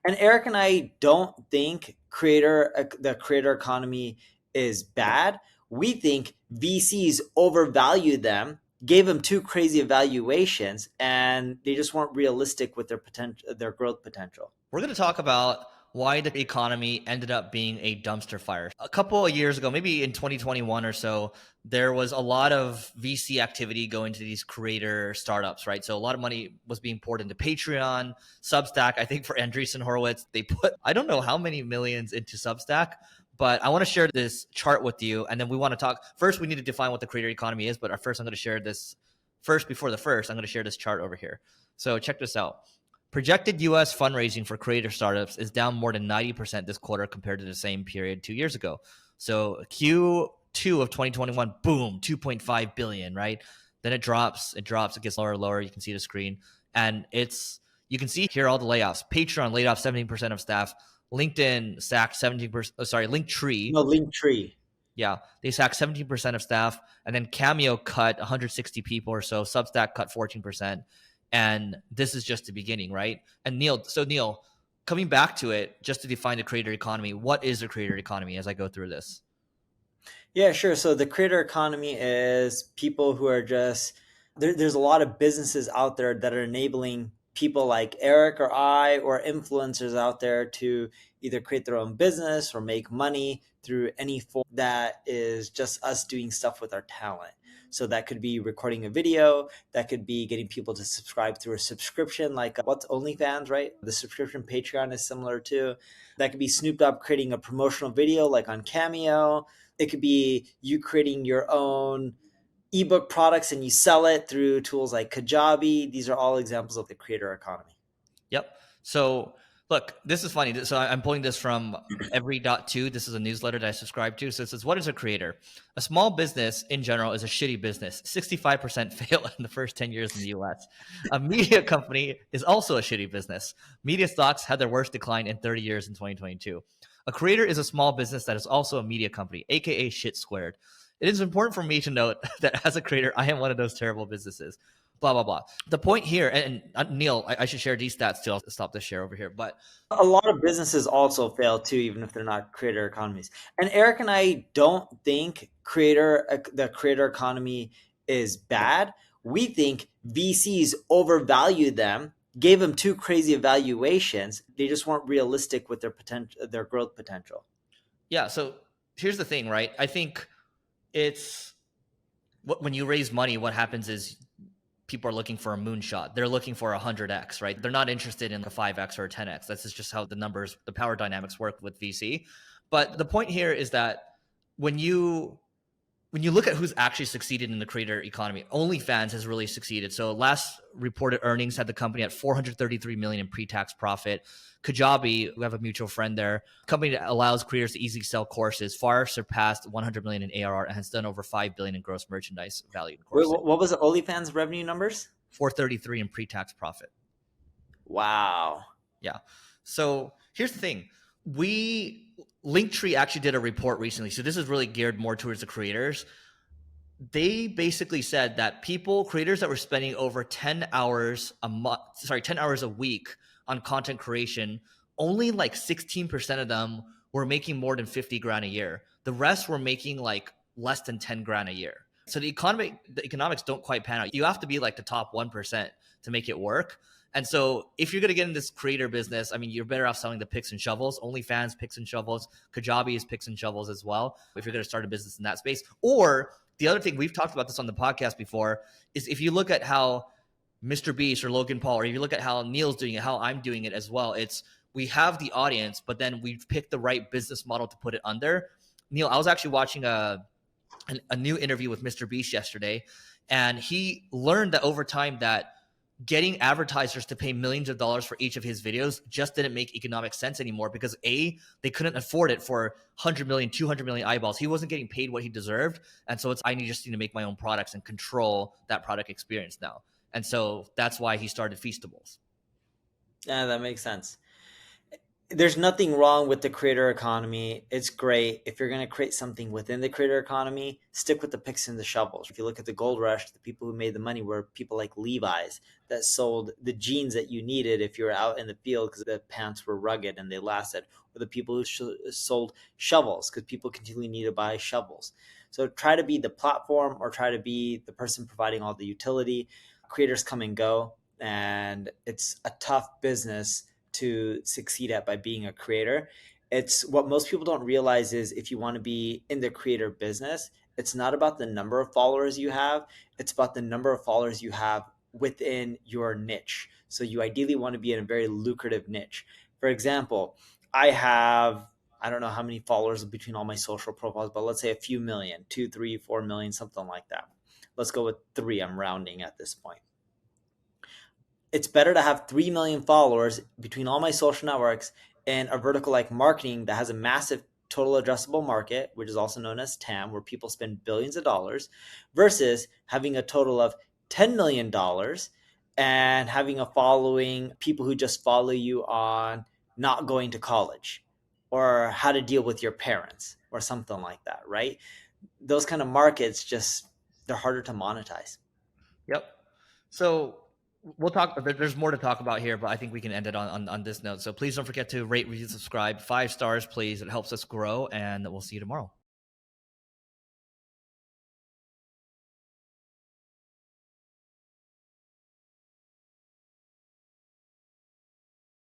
And Eric and I don't think the creator economy is bad. We think VCs overvalued them, gave them too crazy evaluations, and they just weren't realistic with their potential, their growth potential. We're going to talk about why the economy ended up being a dumpster fire. A couple of years ago, maybe in 2021 or so, there was a lot of VC activity going to these creator startups, right? So a lot of money was being poured into Patreon, Substack. I think for Andreessen Horowitz, they put, I don't know how many millions into Substack, but I want to share this chart with you. And then we want to talk, first, we need to define what the creator economy is. But first, I'm going to share this before the first, I'm going to share this chart over here. So check this out. Projected US fundraising for creator startups is down more than 90% this quarter compared to the same period 2 years ago. So Q2 of 2021, boom, 2.5 billion, right? Then it drops, it gets lower and lower. You can see the screen. And you can see here all the layoffs. Patreon laid off 17% of staff. LinkedIn sacked 17%, Linktree. No, Linktree. Yeah, they sacked 17% of staff. And then Cameo cut 160 people or so. Substack cut 14%. And this is just the beginning, right? And Neil, coming back to it, just to define the creator economy, what is the creator economy as I go through this? Yeah, sure. So the creator economy is people who are just there's a lot of businesses out there that are enabling people like Eric or I or influencers out there to either create their own business or make money through any form that is just us doing stuff with our talent. So that could be recording a video, that could be getting people to subscribe through a subscription, like what's OnlyFans, right? The subscription Patreon is similar to. That could be Snoop Dogg creating a promotional video like on Cameo. It could be you creating your own ebook products and you sell it through tools like Kajabi. These are all examples of the creator economy. Yep. So look, this is funny. So I'm pulling this from every.2. This is a newsletter that I subscribe to. So it says, what is a creator? A small business in general is a shitty business. 65% fail in the first 10 years in the US. A media company is also a shitty business. Media stocks had their worst decline in 30 years in 2022. A creator is a small business that is also a media company, aka shit squared. It is important for me to note that as a creator, I am one of those terrible businesses. Blah, blah, blah. The point here, and Neil, I should share these stats too. I'll stop the share over here. But A lot of businesses also fail too, even if they're not creator economies. And Eric and I don't think the creator economy is bad. We think VCs overvalued them, gave them too crazy evaluations. They just weren't realistic with their potential, their growth potential. yeah, so here's the thing, right? I think it's when you raise money, what happens is people are looking for a moonshot. They're looking for a 100x, right? They're not interested in a 5x or a 10x. That's just how the power dynamics work with VC. But the point here is that when you look at who's actually succeeded in the creator economy, OnlyFans has really succeeded. So last reported earnings had the company at 433 million in pre-tax profit. Kajabi, we have a mutual friend there, a company that allows creators to easily sell courses, far surpassed 100 million in ARR and has done over 5 billion in gross merchandise value in Wait, courses. what was the OnlyFans revenue numbers? 433 in pre-tax profit. Wow. Yeah. So here's the thing. Linktree actually did a report recently. So this is really geared more towards the creators. They basically said that creators that were spending over 10 hours a week on content creation, only like 16% of them were making more than 50 grand a year. The rest were making like less than 10 grand a year. So the economics don't quite pan out. You have to be like the top 1% to make it work. And so if you're going to get in this creator business, I mean, you're better off selling the picks and shovels. OnlyFans, picks and shovels. Kajabi is picks and shovels as well, if you're going to start a business in that space. Or the other thing, we've talked about this on the podcast before, is if you look at how Mr. Beast or Logan Paul, or if you look at how Neil's doing it, how I'm doing it as well, we have the audience, but then we've picked the right business model to put it under. Neil, I was actually watching a new interview with Mr. Beast yesterday, and he learned that over time that getting advertisers to pay millions of dollars for each of his videos just didn't make economic sense anymore because they couldn't afford it for 100 million, 200 million eyeballs. He wasn't getting paid what he deserved. And so I just need to make my own products and control that product experience now. And so that's why he started Feastables. Yeah, that makes sense. There's nothing wrong with the creator economy. It's great. If you're going to create something within the creator economy, stick with the picks and the shovels. If you look at the gold rush, the people who made the money were people like Levi's that sold the jeans that you needed if you were out in the field because the pants were rugged and they lasted, or the people who sold shovels because people continually need to buy shovels. So try to be the platform or try to be the person providing all the utility. Creators come and go, and it's a tough business to succeed at by being a creator. It's what most people don't realize is if you want to be in the creator business, it's not about the number of followers you have, it's about the number of followers you have within your niche. So you ideally want to be in a very lucrative niche. For example, I have, I don't know how many followers between all my social profiles, but let's say a few million, 2, 3, 4 million, something like that. Let's go with three. I'm rounding at this point. It's better to have 3 million followers between all my social networks in a vertical like marketing that has a massive total addressable market, which is also known as TAM, where people spend billions of dollars, versus having a total of $10 million and having a following, people who just follow you on not going to college or how to deal with your parents or something like that, right? Those kind of markets just, they're harder to monetize. Yep. So we'll talk. There's more to talk about here, but I think we can end it on this note. So please don't forget to rate, review, subscribe. 5 stars, please. It helps us grow, and we'll see you tomorrow.